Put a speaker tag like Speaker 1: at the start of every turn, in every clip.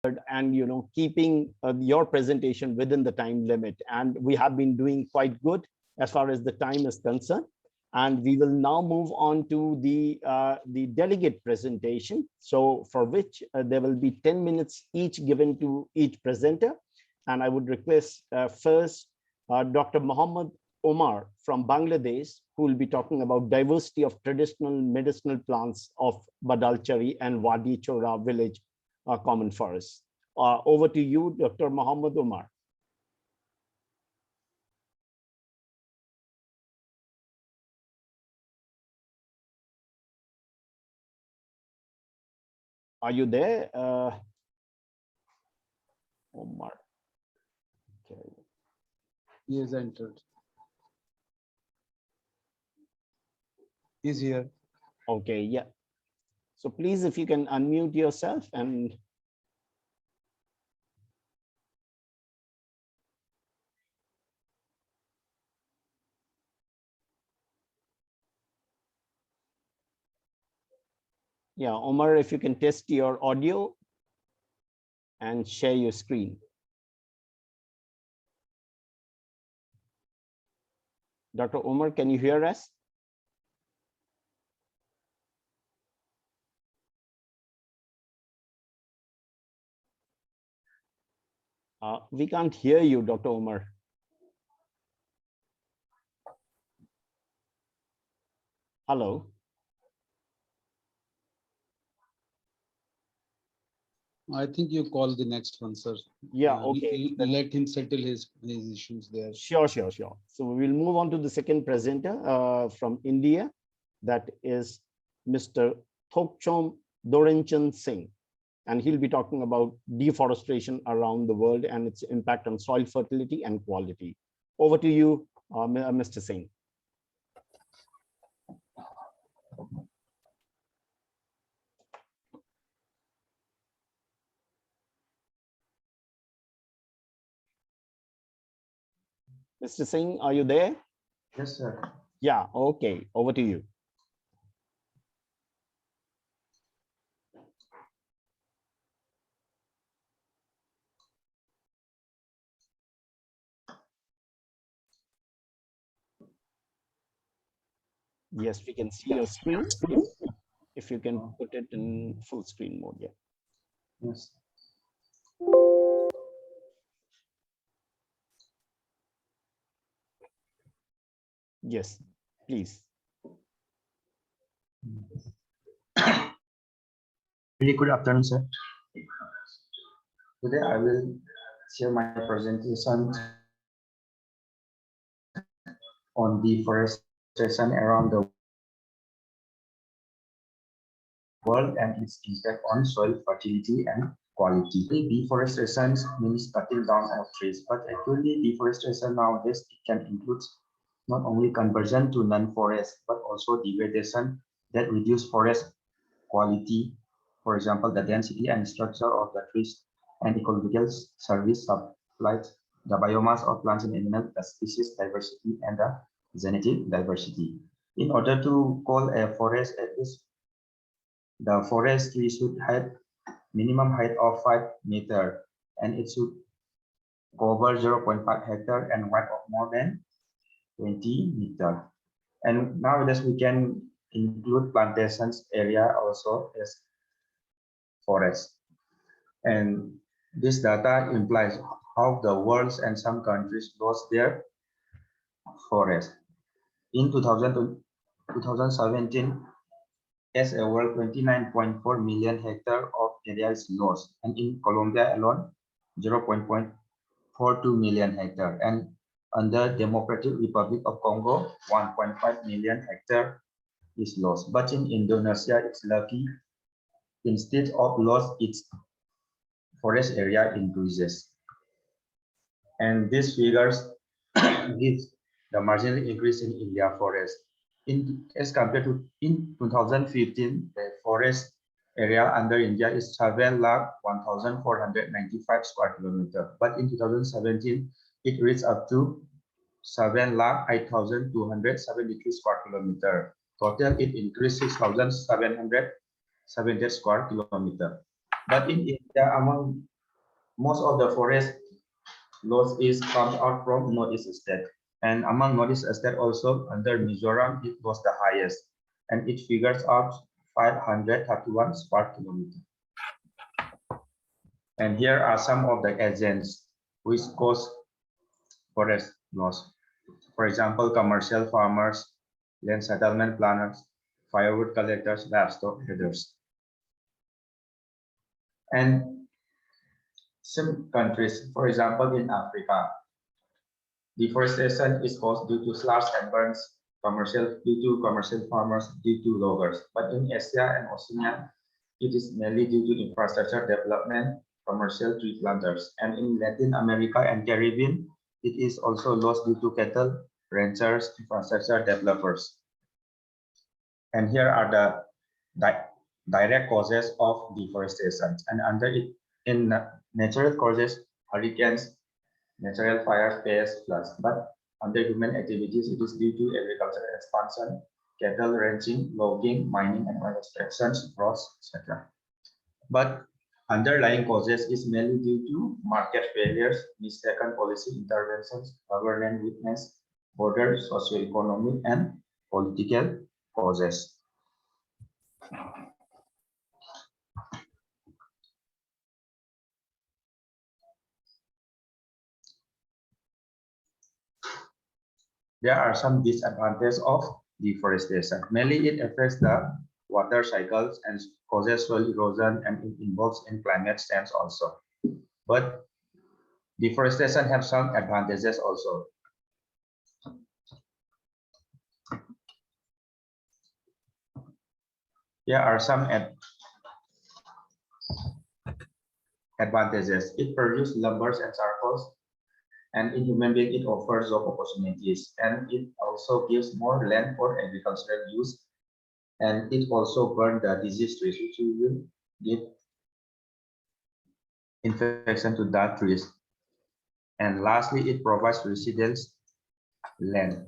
Speaker 1: and keeping your presentation within the time limit, and we have been doing quite good as far as the time is concerned. And we will now move on to the delegate presentation, so for which there will be 10 minutes each given to each presenter. And I would request first Dr. Muhammad Omar from Bangladesh, who will be talking about diversity of traditional medicinal plants of Badalchari and Wadi Chora village common forest. Over to you, Dr. Muhammad Omar. Are you there, Omar? Okay.
Speaker 2: He has entered. He's here.
Speaker 1: Okay, yeah. So please, if you can unmute yourself and yeah, Omar, if you can test your audio and share your screen. Dr. Omar, can you hear us? We can't hear you, Dr. Omar. Hello.
Speaker 2: I think you call the next one, sir.
Speaker 1: Yeah, okay.
Speaker 2: Let him settle his issues there.
Speaker 1: Sure. So we will move on to the second presenter from India. That is Mr. Thokchom Dorenchan Singh. And he'll be talking about deforestation around the world and its impact on soil fertility and quality. Over to you, Mr. Singh. Mr. Singh, are you there?
Speaker 3: Yes, sir.
Speaker 1: Yeah, okay. Over to you. Yes, we can see your screen. If you can put it in full screen mode, yeah.
Speaker 3: Yes.
Speaker 1: Yes, please.
Speaker 3: Very good afternoon, sir. Today I will share my presentation on deforestation around the world and its impact on soil fertility and quality. Deforestation means cutting down of trees, but actually deforestation nowadays it can include not only conversion to non-forest, but also degradation that reduce forest quality. For example, the density and structure of the trees and ecological service supplied the biomass of plants and animals, the species diversity, and the genetic diversity. In order to call a forest, at least the forest tree should have minimum height of 5 meters, and it should cover 0.5 hectare and width of more than 20 meters. And nowadays we can include plantations area also as forest. And this data implies how the world and some countries lost their forest. In 2017, as a world, 29.4 million hectares of area is lost, and in Colombia alone, 0.42 million hectares, and under Democratic Republic of Congo, 1.5 million hectares is lost. But in Indonesia, it's lucky. Instead of loss, its forest area increases. And these figures gives the marginal increase in India forest. As compared to in 2015, the forest area under India is 7,01,495 square kilometers. But in 2017, it reached up to 7,08,273 square kilometers. Total, it increased 6,770 square kilometers. But in India, among most of the forest loss is comes out from Northeast state. And among Northeast state also under Mizoram, it was the highest. And it figures out 531 per kilometer. And here are some of the agents which cause forest loss. For example, commercial farmers, land settlement planners, firewood collectors, livestock herders. And some countries, for example, in Africa, deforestation is caused due to slash and burns, due to commercial farmers, due to loggers. But in Asia and Oceania, it is mainly due to infrastructure development, commercial tree planters. And in Latin America and Caribbean, it is also lost due to cattle, ranchers, infrastructure developers. And here are the direct causes of deforestation. And under it, in natural causes, hurricanes, natural fires, pests, floods. But under human activities, it is due to agricultural expansion, cattle ranching, logging, mining, and oil extractions, droughts, etc. But underlying causes is mainly due to market failures, mistaken policy interventions, government weakness, border, socioeconomic, and political causes. There are some disadvantages of deforestation. Mainly it affects the water cycles and causes soil erosion, and it involves in climate change also. But deforestation has some advantages also. Here are some advantages. It produces lumbers and charcoals, and in human being it offers job opportunities, and it also gives more land for agricultural use, and it also burns the disease trees, which will give infection to that trees. And lastly, it provides residence land.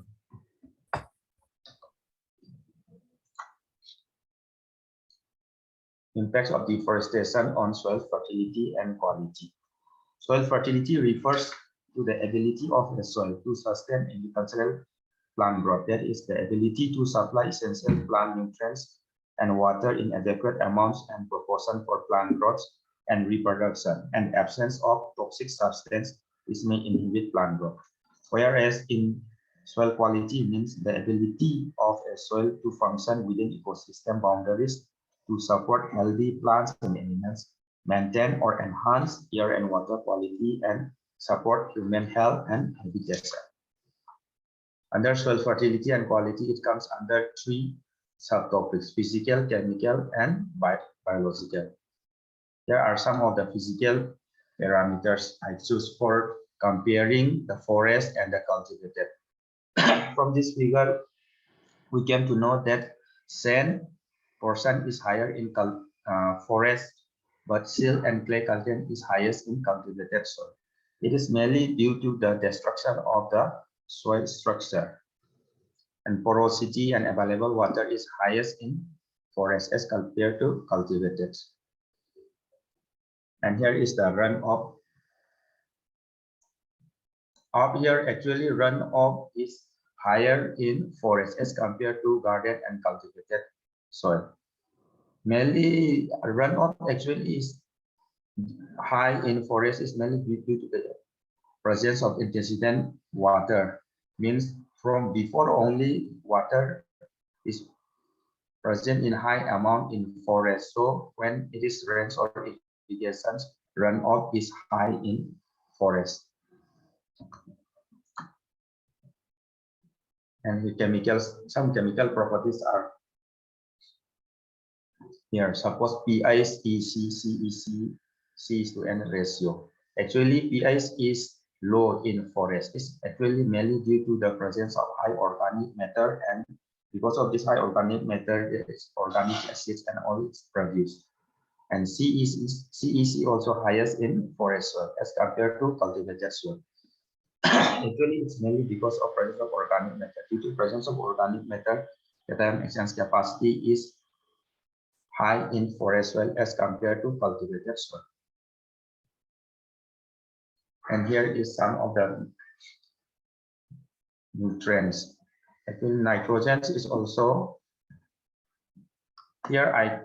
Speaker 3: Impacts of deforestation on soil fertility and quality. Soil fertility refers to the ability of the soil to sustain agricultural plant growth. That is the ability to supply essential plant nutrients and water in adequate amounts and proportion for plant growth and reproduction, and absence of toxic substance which may inhibit plant growth. Whereas in soil quality means the ability of a soil to function within ecosystem boundaries to support healthy plants and animals, maintain or enhance air and water quality, and support human health and habitation. Under soil fertility and quality, it comes under three subtopics: physical, chemical, and biological. Here are some of the physical parameters I choose for comparing the forest and the cultivated. From this figure, we came to know that sand portion is higher in forest, but silt and clay content is highest in cultivated soil. It is mainly due to the destruction of the soil structure, and porosity and available water is highest in forest as compared to cultivated. And here is the runoff. Up here, actually runoff is higher in forest as compared to garden and cultivated soil. Mainly runoff actually is high in forest is mainly due to the presence of antecedent water. Means from before only water is present in high amount in forest. So when it is rains or irrigations, runoff is high in forest. And the chemicals, some chemical properties are here. Suppose pH is CEC, C is to N ratio. Actually, pH is low in forest. It's actually mainly due to the presence of high organic matter, and because of this high organic matter, there is organic acids and oils produced. And CEC also highest in forest soil as compared to cultivated soil. Actually, it's mainly because of presence of organic matter. Due to presence of organic matter, cation exchange capacity is high in forest soil as compared to cultivated soil. And here is some of the nutrients. Actually, nitrogen is also here. I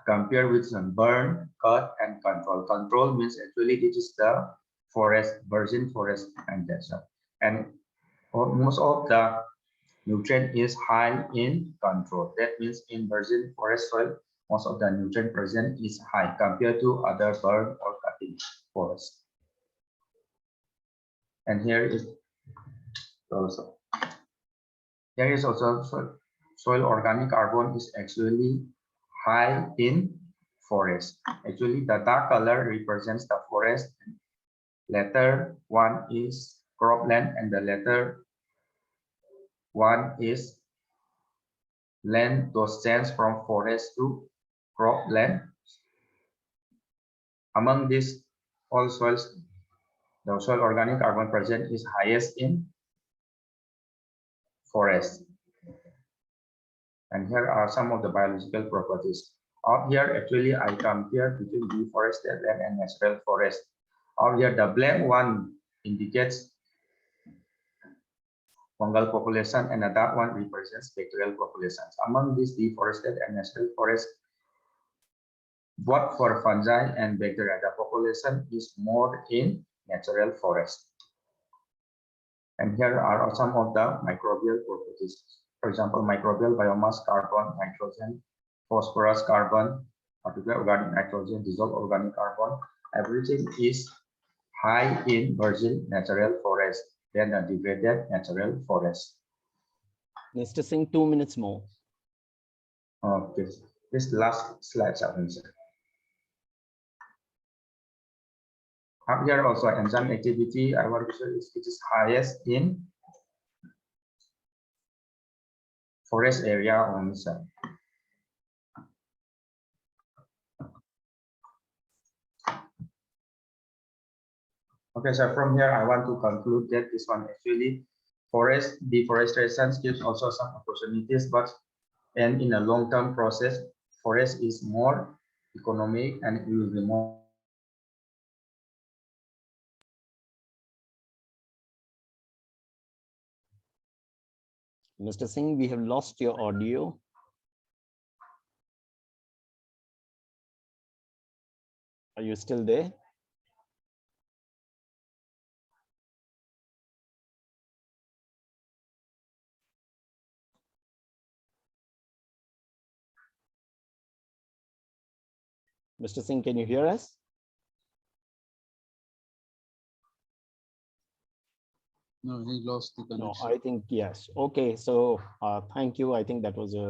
Speaker 3: compare with some burn, cut, and control. Control means actually it is the forest, virgin forest plantation, and most of the nutrient is high in control. That means in virgin forest soil, most of the nutrient present is high compared to other burn or cutting forest. And here is also soil organic carbon is actually high in forest. Actually, the dark color represents the forest. Letter one is cropland, and the letter one is land those change from forest to cropland. Among these all soils, the soil organic carbon present is highest in forest. And here are some of the biological properties. Out here, actually, I compare between deforested land and natural forest. Out here, the black one indicates fungal population, and the dark one represents bacterial populations. Among these deforested and natural forest, both for fungi and bacteria, the population is more in natural forest. And here are some of the microbial properties. For example, microbial biomass, carbon, nitrogen, phosphorus, carbon, particular organic nitrogen, dissolved organic carbon. Everything is high in virgin natural forest than a degraded natural forest.
Speaker 1: Mr. Singh, 2 minutes more.
Speaker 3: Okay, this last slide, sir. Up here also enzyme activity, I want to show it is highest in forest area only, sir. Okay, so from here, I want to conclude that this one actually forest deforestation gives also some opportunities, but and in a long-term process, forest is more economic and it will be more.
Speaker 1: Mr. Singh, we have lost your audio. Are you still there? Mr. Singh, can you hear us?
Speaker 2: No, he lost the
Speaker 1: No,
Speaker 2: connection.
Speaker 1: I think yes. Okay, so thank you. I think that was a